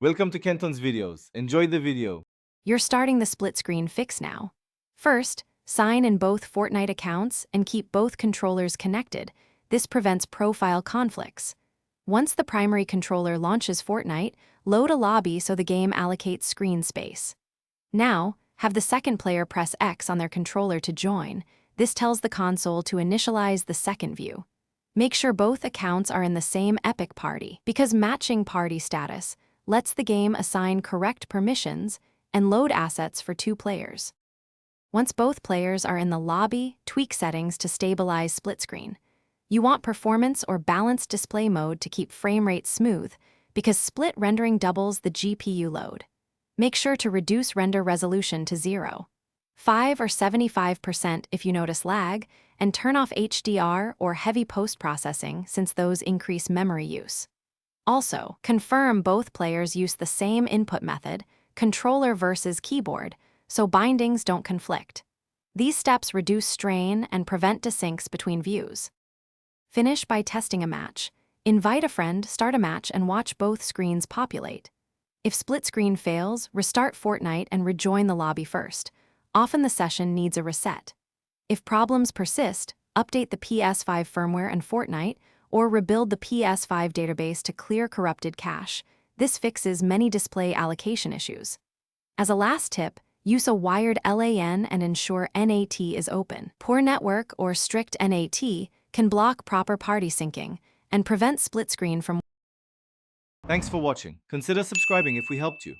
Welcome to Kenton's videos. Enjoy the video. You're starting the split screen fix now. First, sign in both Fortnite accounts and keep both controllers connected. This prevents profile conflicts. Once the primary controller launches Fortnite, load a lobby so the game allocates screen space. Now, have the second player press X on their controller to join. This tells the console to initialize the second view. Make sure both accounts are in the same Epic party, because matching party status lets the game assign correct permissions and load assets for two players. Once both players are in the lobby, tweak settings to stabilize split screen. You want performance or balanced display mode to keep frame rate smooth, because split rendering doubles the GPU load. Make sure to reduce render resolution to 0, 5 or 75% if you notice lag, and turn off HDR or heavy post-processing since those increase memory use. Also, confirm both players use the same input method, controller versus keyboard, so bindings don't conflict. These steps reduce strain and prevent desyncs between views. Finish by testing a match. Invite a friend, start a match, and watch both screens populate. If split screen fails, restart Fortnite and rejoin the lobby first. Often the session needs a reset. If problems persist, update the Ps5 firmware and Fortnite, or rebuild the Ps5 database to clear corrupted cache. This fixes many display allocation issues. As a last tip, use a wired LAN and ensure NAT is open. Poor network or strict NAT can block proper party syncing and prevent split screen from. Thanks for watching. Consider subscribing if we helped you.